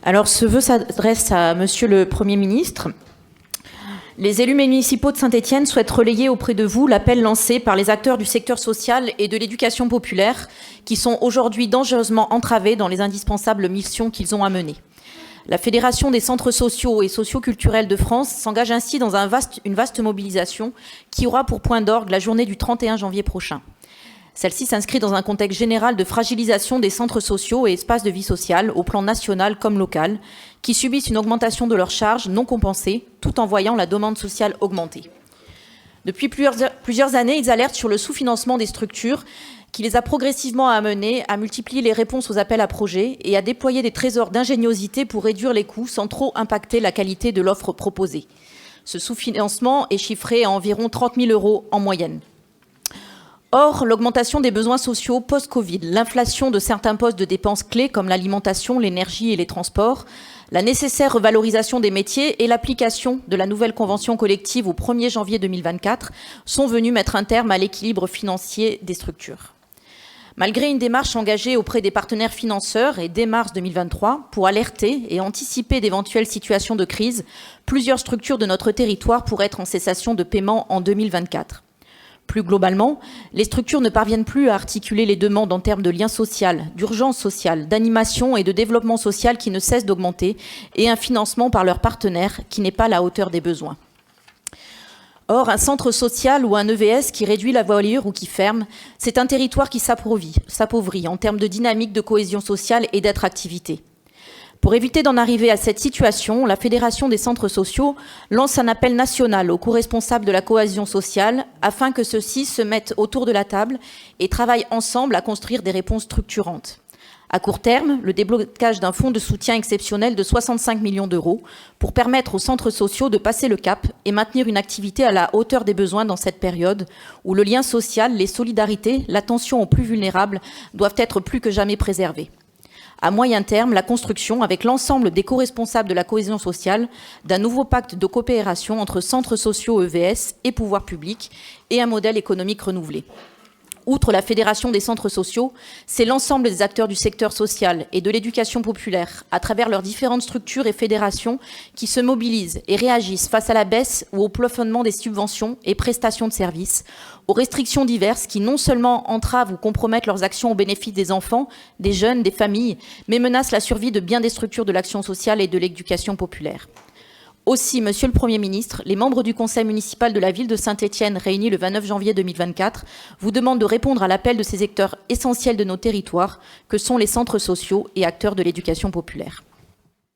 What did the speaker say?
Alors, ce vœu s'adresse à Monsieur le Premier ministre. Les élus municipaux de Saint-Étienne souhaitent relayer auprès de vous l'appel lancé par les acteurs du secteur social et de l'éducation populaire qui sont aujourd'hui dangereusement entravés dans les indispensables missions qu'ils ont à mener. La Fédération des centres sociaux et socioculturels de France s'engage ainsi dans une vaste mobilisation qui aura pour point d'orgue la journée du 31 janvier prochain. Celle-ci s'inscrit dans un contexte général de fragilisation des centres sociaux et espaces de vie sociale, au plan national comme local, qui subissent une augmentation de leurs charges non compensées, tout en voyant la demande sociale augmenter. Depuis plusieurs années, ils alertent sur le sous-financement des structures qui les a progressivement amenés à multiplier les réponses aux appels à projets et à déployer des trésors d'ingéniosité pour réduire les coûts sans trop impacter la qualité de l'offre proposée. Ce sous-financement est chiffré à environ 30 000 € en moyenne. Or, l'augmentation des besoins sociaux post-Covid, l'inflation de certains postes de dépenses clés comme l'alimentation, l'énergie et les transports, la nécessaire revalorisation des métiers et l'application de la nouvelle convention collective au 1er janvier 2024 sont venus mettre un terme à l'équilibre financier des structures. Malgré une démarche engagée auprès des partenaires financeurs et dès mars 2023 pour alerter et anticiper d'éventuelles situations de crise, plusieurs structures de notre territoire pourraient être en cessation de paiement en 2024. Plus globalement, les structures ne parviennent plus à articuler les demandes en termes de lien social, d'urgence sociale, d'animation et de développement social qui ne cessent d'augmenter et un financement par leurs partenaires qui n'est pas à la hauteur des besoins. Or, un centre social ou un EVS qui réduit la voilure ou qui ferme, c'est un territoire qui s'appauvrit en termes de dynamique de cohésion sociale et d'attractivité. Pour éviter d'en arriver à cette situation, la Fédération des centres sociaux lance un appel national aux co-responsables de la cohésion sociale afin que ceux-ci se mettent autour de la table et travaillent ensemble à construire des réponses structurantes. À court terme, le déblocage d'un fonds de soutien exceptionnel de 65 millions € pour permettre aux centres sociaux de passer le cap et maintenir une activité à la hauteur des besoins dans cette période où le lien social, les solidarités, l'attention aux plus vulnérables doivent être plus que jamais préservés. À moyen terme, la construction, avec l'ensemble des co-responsables de la cohésion sociale, d'un nouveau pacte de coopération entre centres sociaux EVS et pouvoirs publics et un modèle économique renouvelé. Outre la Fédération des centres sociaux, c'est l'ensemble des acteurs du secteur social et de l'éducation populaire, à travers leurs différentes structures et fédérations, qui se mobilisent et réagissent face à la baisse ou au plafonnement des subventions et prestations de services, aux restrictions diverses qui non seulement entravent ou compromettent leurs actions au bénéfice des enfants, des jeunes, des familles, mais menacent la survie de bien des structures de l'action sociale et de l'éducation populaire. Aussi, Monsieur le Premier ministre, les membres du Conseil municipal de la ville de Saint-Étienne, réunis le 29 janvier 2024, vous demandent de répondre à l'appel de ces acteurs essentiels de nos territoires, que sont les centres sociaux et acteurs de l'éducation populaire.